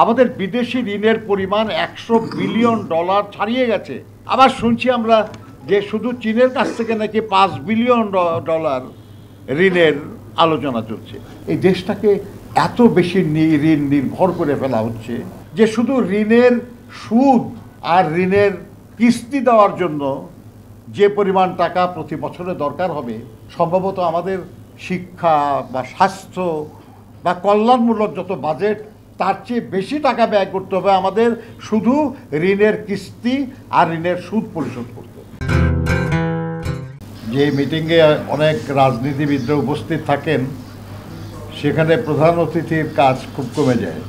আমাদের বিদেশি ঋণের পরিমাণ $100 বিলিয়ন ছাড়িয়ে গেছে। আবার শুনছি আমরা যে শুধু চীনের কাছ থেকে নাকি $5 বিলিয়ন ঋণের আলোচনা চলছে। এই দেশটাকে এত বেশি ঋণ নির্ভর করে ফেলা হচ্ছে যে শুধু ঋণের সুদ আর ঋণের কিস্তি দেওয়ার জন্য যে পরিমাণ টাকা প্রতি বছরে দরকার হবে, সম্ভবত আমাদের শিক্ষা বা স্বাস্থ্য বা কল্যাণমূলক যত বাজেট, তার চেয়ে বেশি টাকা ব্যয় করতে হবে আমাদের শুধু ঋণের কিস্তি আর ঋণের সুদ পরিশোধ করতে। যে মিটিংয়ে অনেক রাজনীতিবিদরা উপস্থিত থাকেন, সেখানে প্রধান অতিথির কাজ খুব কমে যায়,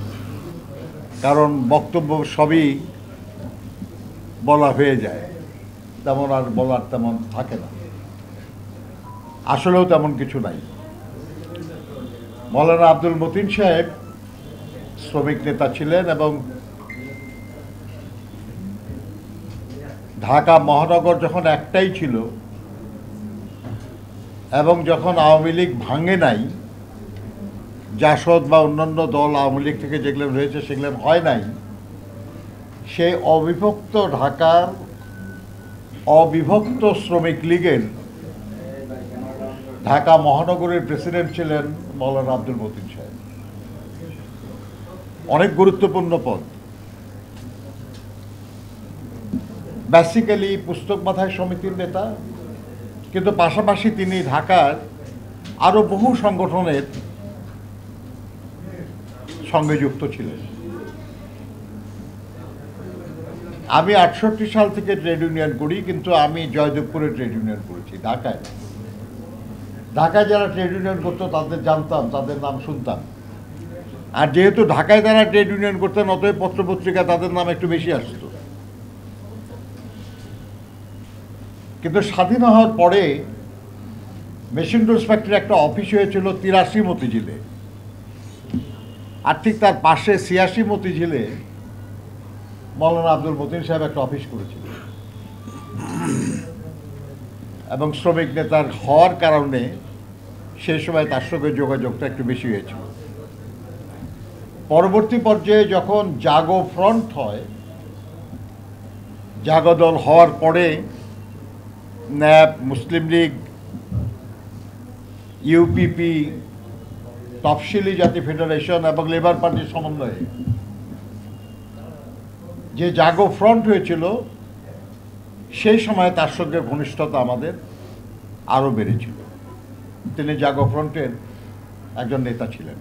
কারণ বক্তব্য সবই বলা হয়ে যায়, তেমন আর বলার তেমন থাকে না। আসলেও তেমন কিছু নাই। মৌলানা আব্দুল মতিন সাহেব শ্রমিক নেতা ছিলেন এবং ঢাকা মহানগর যখন একটাই ছিল এবং যখন আওয়ামী লীগ ভাঙে নাই, জাসদ বা অন্যান্য দল আওয়ামী লীগ থেকে যেগুলো রয়েছে সেগুলো হয় নাই, সেই অবিভক্ত ঢাকার অবিভক্ত শ্রমিক লীগের ঢাকা মহানগরের প্রেসিডেন্ট ছিলেন মৌলানা আব্দুল মতিন সাহেব। অনেক গুরুত্বপূর্ণ পদ। বেসিক্যালি পুস্তক মাথায় সমিতির নেতা, কিন্তু পাশাপাশি তিনি ঢাকার আরো বহু সংগঠনের সঙ্গে যুক্ত ছিলেন। আমি 68 সাল থেকে ট্রেড ইউনিয়ন করি, কিন্তু আমি জয়দেবপুরে ট্রেড ইউনিয়ন করেছি, ঢাকায়। ঢাকায় যারা ট্রেড ইউনিয়ন করতো তাদের জানতাম, তাদের নাম শুনতাম। আর যেহেতু ঢাকায় যারা ট্রেড ইউনিয়ন করতেন, অতএব পত্রপত্রিকা তাদের নাম একটু বেশি আসতো। কিন্তু স্বাধীন হওয়ার পরে মেশিন টুলস ফ্যাক্টরি একটা অফিস হয়েছিল 83 মতিঝিলে, আর ঠিক তার পাশে 86 মতিঝিলে মৌলানা আব্দুল মতিন সাহেব একটা অফিস করেছিল, এবং শ্রমিক নেতার হওয়ার কারণে সেই সময় তার সঙ্গে যোগাযোগটা একটু বেশি হয়েছিল। পরবর্তী পর্যায়ে যখন জাগো ফ্রন্ট হয়, জাগো দল হওয়ার পরে ন্যাপ, মুসলিম লীগ, ইউপিপি, তফসিলি জাতি ফেডারেশন এবং লেবার পার্টির সমন্বয়ে যে জাগো ফ্রন্ট হয়েছিল, সেই সময় তার সঙ্গে ঘনিষ্ঠতা আমাদের আরও বেড়েছিল। তিনি জাগো ফ্রন্টের একজন নেতা ছিলেন।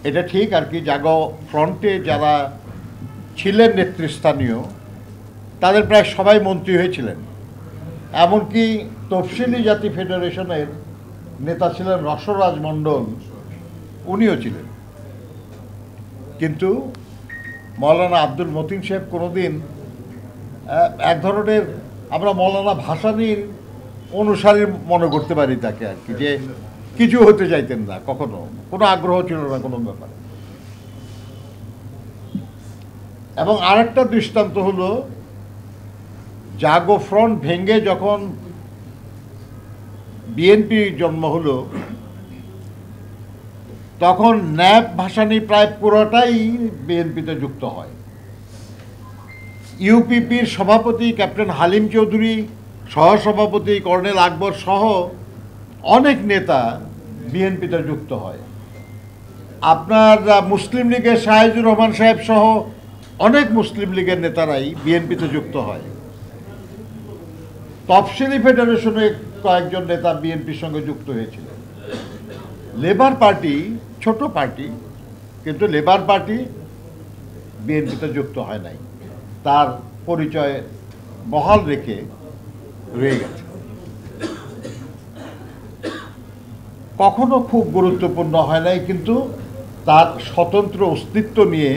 এটা ঠিক আর কি, জাগো ফ্রন্টে যারা ছিলেন নেতৃস্থানীয় তাদের প্রায় সবাই মন্ত্রী হয়েছিলেন। এমনকি তফসিলি জাতি ফেডারেশনের নেতা ছিলেন রসরাজ মণ্ডল, উনিও ছিলেন। কিন্তু মৌলানা আব্দুল মতিন সাহেব কোনোদিন এক ধরনের, আমরা মৌলানা ভাসানীর অনুসারী মনে করতে পারি তাকে আর কি, যে কিছু হতে চাইতেন না, কখনো কোনো আগ্রহ ছিল না কোনো ব্যাপারে। এবং আরেকটা দৃষ্টান্ত হলো, জাগো ফ্রন্ট ভেঙে যখন বিএনপি জন্ম হলো, তখন ন্যাপ ভাসানী প্রায় পুরোটাই বিএনপিতে যুক্ত হয়। ইউপিপির সভাপতি ক্যাপ্টেন হালিম চৌধুরী, সহসভাপতি কর্নেল আকবর সহ অনেক নেতা বিএনপিতে যুক্ত হয়। আপনার মুসলিম লীগের শাহেজুর রহমান সাহেব সহ অনেক মুসলিম লীগের নেতারাই বিএনপিতে যুক্ত হয়। তফসিলি ফেডারেশনে কয়েকজন নেতা বিএনপির সঙ্গে যুক্ত হয়েছিলেন। লেবার পার্টি ছোট পার্টি, কিন্তু লেবার পার্টি বিএনপিতে যুক্ত হয় নাই, তার পরিচয় বহাল রেখে রয়ে গেছে। কখনো খুব গুরুত্বপূর্ণ হয় নাই, কিন্তু তার স্বতন্ত্র অস্তিত্ব নিয়ে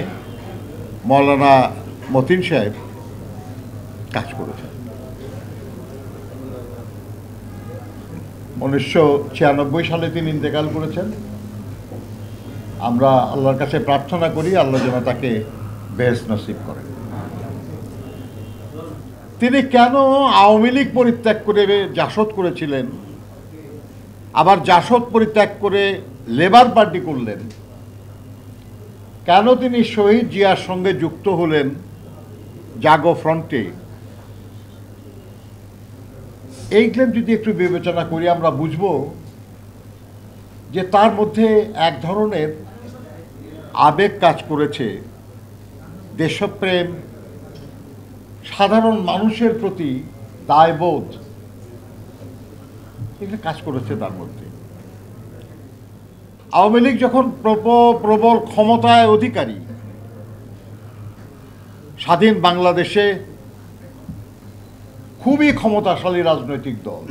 মৌলানা মতিন সাহেব কাজ করেছেন। 1996 সালে তিনি ইন্তেকাল করেছেন। আমরা আল্লাহর কাছে প্রার্থনা করি আল্লাহ যেন তাকে বেহেশত নসিব করেন। তিনি কেন আওয়ামী লীগ পরিত্যাগ করে জাসদ করেছিলেন, আবার জাসদ পরিত্যাগ করে লেবার পার্টি করলেন, কেন তিনি শহীদ জিয়ার সঙ্গে যুক্ত হলেন জাগো ফ্রন্টে, এইগুলো যদি একটু বিবেচনা করি আমরা বুঝব যে তার মধ্যে এক ধরনের আবেগ কাজ করেছে, দেশপ্রেম, সাধারণ মানুষের প্রতি দায়বোধ, এগুলো কাজ করেছে তার মধ্যে। আওয়ামী লীগ যখন প্রবল ক্ষমতায় অধিকারী, স্বাধীন বাংলাদেশে খুবই ক্ষমতাশালী রাজনৈতিক দল,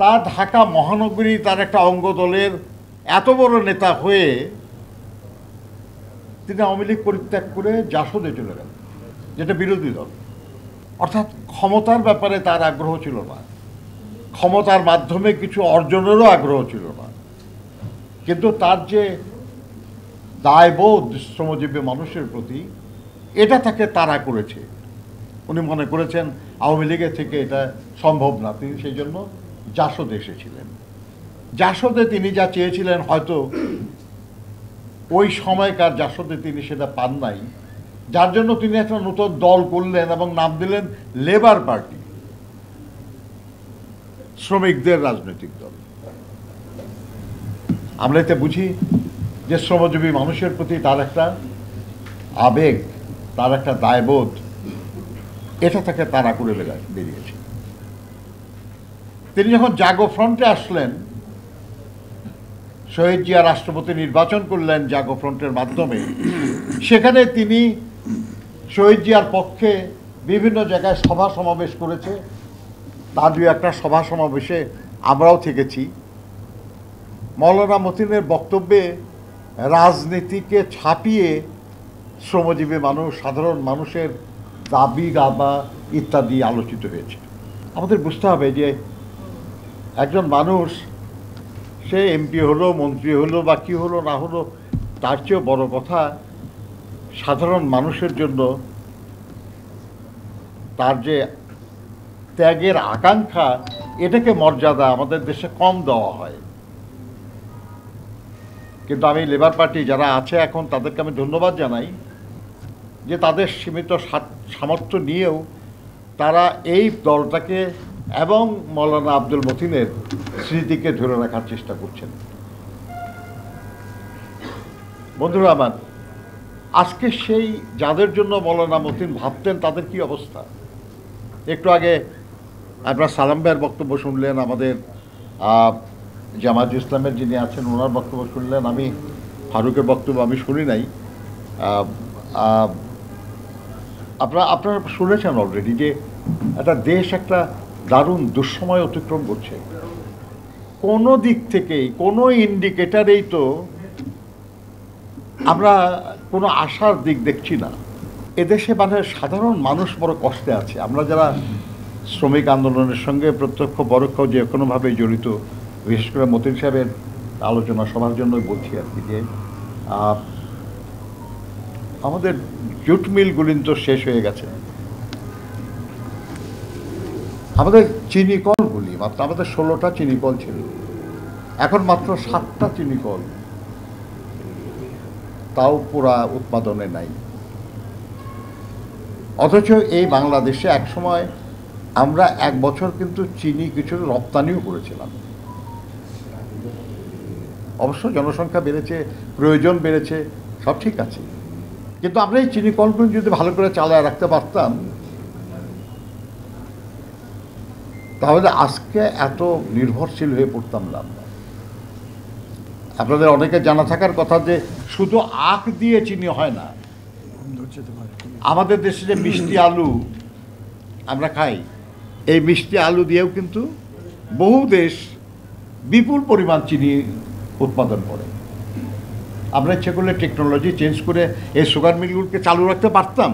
তার ঢাকা মহানগরী তার একটা অঙ্গ দলের এত বড় নেতা হয়ে তিনি আওয়ামী লীগ পরিত্যাগ করে জাসদে চলে গেলেন, যেটা বিরোধী দল। অর্থাৎ ক্ষমতার ব্যাপারে তার আগ্রহ ছিল না, ক্ষমতার মাধ্যমে কিছু অর্জনেরও আগ্রহ ছিল না, কিন্তু তার যে দায়বোধ শ্রমজীবী মানুষের প্রতি, এটা তাকে তাড়া করেছে। উনি মনে করেছেন আওয়ামী লীগের থেকে এটা সম্ভব না, তিনি সেই জন্য জাসদে এসেছিলেন। জাসদে তিনি যা চেয়েছিলেন হয়তো ওই সময়কার জাসদে তিনি সেটা পান নাই, যার জন্য তিনি একটা নতুন দল করলেন এবং নাম দিলেন লেবার পার্টি, শ্রমিকদের রাজনৈতিক দল। আমরা এতে বুঝি যে শ্রমজীবী মানুষের প্রতি তার একটা আবেগ, তার একটা দায়বোধ, এটা তাকে তাড়া করে বেরিয়েছে। তিনি যখন জাগো ফ্রন্টে আসলেন, শহীদ জিয়া রাষ্ট্রপতি নির্বাচন করলেন জাগো ফ্রন্টের মাধ্যমে, সেখানে তিনি শহীদ জিয়ার পক্ষে বিভিন্ন জায়গায় সভা সমাবেশ করেছে। তার দুই একটা সভা সমাবেশে আমরাও থেকেছি। মৌলানা মতিনের বক্তব্যে রাজনীতিকে ছাপিয়ে শ্রমজীবী মানুষ, সাধারণ মানুষের দাবি দাবা ইত্যাদি আলোচিত হয়েছে। আমাদের বুঝতে হবে যে একজন মানুষ, সে এমপি হলো, মন্ত্রী হলো বা কী হলো না হলো, তার চেয়েও বড় কথা সাধারণ মানুষের জন্য তার যে ত্যাগের আকাঙ্ক্ষা, এটাকে মর্যাদা আমাদের দেশে কম দেওয়া হয়। কিন্তু আমি লেবার পার্টি যারা আছে এখন, তাদেরকে আমি ধন্যবাদ জানাই যে তাদের সীমিত সামর্থ্য নিয়েও তারা এই দলটাকে এবং মৌলানা আব্দুল মতিনের স্মৃতিকে ধরে রাখার চেষ্টা করছেন। বন্ধুরা আমার, আজকে সেই যাদের জন্য মৌলানা মতিন ভাবতেন, তাদের কি অবস্থা? একটু আগে আপনারা সালাম ভাইয়ের বক্তব্য শুনলেন, আমাদের জামায়াত ইসলামের যিনি আছেন ওনার বক্তব্য শুনলেন, আমি ফারুকের বক্তব্য আমি শুনি নাই। আপনারা শুনেছেন অলরেডি যে একটা দেশ একটা দারুণ দুঃসময় অতিক্রম করছে। কোনো দিক থেকেই, কোনো ইন্ডিকেটারেই তো আমরা কোনো আশার দিক দেখছি না। এদেশে মানে সাধারণ মানুষ বড় কষ্টে আছে। আমরা যারা শ্রমিক আন্দোলনের সঙ্গে প্রত্যক্ষ পরোক্ষ যে কোনোভাবে জড়িত, বিশেষ করে মতিন সাহেবের আলোচনা সবার জন্যই বলছি আর কি, যে আমাদের জুট মিলগুলি তো শেষ হয়ে গেছে। আমাদের চিনি কলগুলি, মাত্র আমাদের 16টা চিনি কল ছিল, এখন মাত্র 7টা চিনি কল, তাও পুরা উৎপাদনে নাই। অথচ এই বাংলাদেশে একসময় আমরা এক বছর কিন্তু চিনি কিছু রপ্তানিও করেছিলাম। অবশ্য জনসংখ্যা বেড়েছে, প্রয়োজন বেড়েছে, সব ঠিক আছে, কিন্তু আমরা এই চিনি কলগুলো যদি ভালো করে চালায় রাখতে পারতাম, তাহলে আজকে এত নির্ভরশীল হয়ে পড়তাম না। আপনাদের অনেকে জানা থাকার কথা যে শুধু আখ দিয়ে চিনি হয় না। আমাদের দেশে যে মিষ্টি আলু আমরা খাই, এই মিষ্টি আলু দিয়েও কিন্তু বহু দেশ বিপুল পরিমাণ চিনি উৎপাদন করে। আমরা ইচ্ছে করলে টেকনোলজি চেঞ্জ করে এই সুগার মিলগুলোকে চালু রাখতে পারতাম,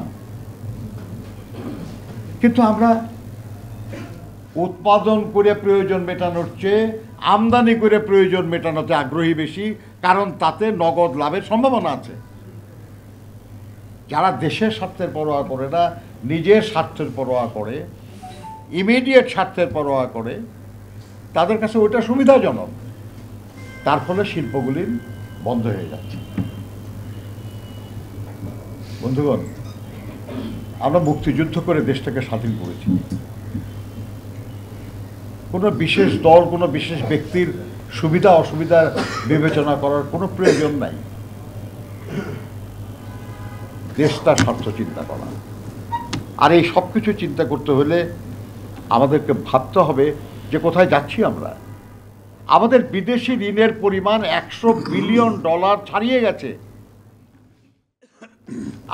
কিন্তু আমরা উৎপাদন করে প্রয়োজন মেটানোর চেয়ে আমদানি করে প্রয়োজন মেটানোতে আগ্রহী বেশি, কারণ তাতে নগদ লাভের সম্ভাবনা আছে। যারা দেশের স্বার্থের পরোয়া করে না, নিজের স্বার্থের পরোয়া করে, ইমিডিয়েট স্বার্থের পরোয়া করে, তাদের কাছে ওইটা সুবিধাজনক। তার ফলে শিল্পগুলি বন্ধ হয়ে যাচ্ছে। বন্ধুগণ, আমরা মুক্তিযুদ্ধ করে দেশটাকে স্বাধীন করেছি। কোনো বিশেষ দল, কোনো বিশেষ ব্যক্তির সুবিধা অসুবিধা বিবেচনা করার কোনো প্রয়োজন নাই। দেশটার স্বার্থ চিন্তা করা, আর এই সব কিছু চিন্তা করতে হলে আমাদেরকে ভাবতে হবে যে কোথায় যাচ্ছি আমরা। আমাদের বিদেশি ঋণের পরিমাণ $100 বিলিয়ন ছাড়িয়ে গেছে।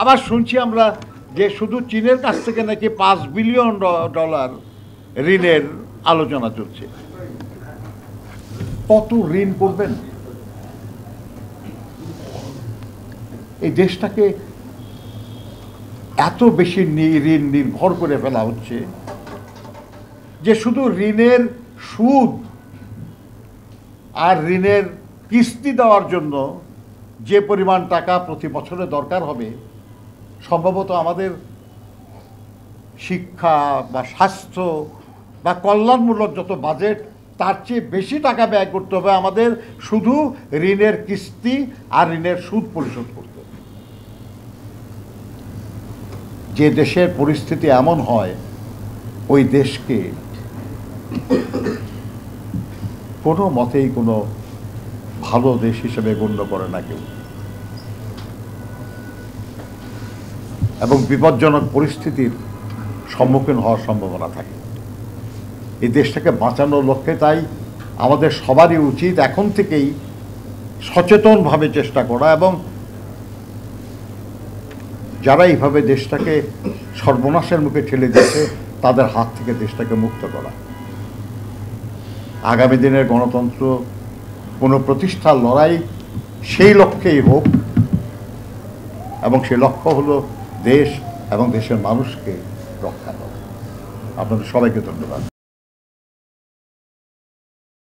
আবার শুনছি আমরা যে শুধু চীনের কাছ থেকে নাকি $5 বিলিয়ন ঋণের আলোচনা চলছে। কত ঋণ করবেন? এই দেশটাকে এত বেশি ঋণ নির্ভর করে ফেলা হচ্ছে যে শুধু ঋণের সুদ আর ঋণের কিস্তি দেওয়ার জন্য যে পরিমাণ টাকা প্রতি বছরে দরকার হবে, সম্ভবত আমাদের শিক্ষা বা স্বাস্থ্য বা কল্যাণমূলক যত বাজেট, তার চেয়ে বেশি টাকা ব্যয় করতে হবে আমাদের শুধু ঋণের কিস্তি আর ঋণের সুদ পরিশোধ করতে। যে দেশের পরিস্থিতি এমন হয়, ওই দেশকে কোনো মতেই কোনো ভালো দেশ হিসেবে গণ্য করে না কেউ, এবং বিপজ্জনক পরিস্থিতির সম্মুখীন হওয়ার সম্ভাবনা থাকে। এই দেশটাকে বাঁচানোর লক্ষ্যে তাই আমাদের সবারই উচিত এখন থেকেই সচেতনভাবে চেষ্টা করা, এবং যারা এইভাবে দেশটাকে সর্বনাশের মুখে ঠেলে দিয়েছে তাদের হাত থেকে দেশটাকে মুক্ত করা। আগামী দিনের গণতন্ত্র পুনঃপ্রতিষ্ঠার লড়াই সেই লক্ষ্যেই হোক, এবং সেই লক্ষ্য হলো দেশ এবং দেশের মানুষকে রক্ষা করা। আপনাদের সবাইকে ধন্যবাদ।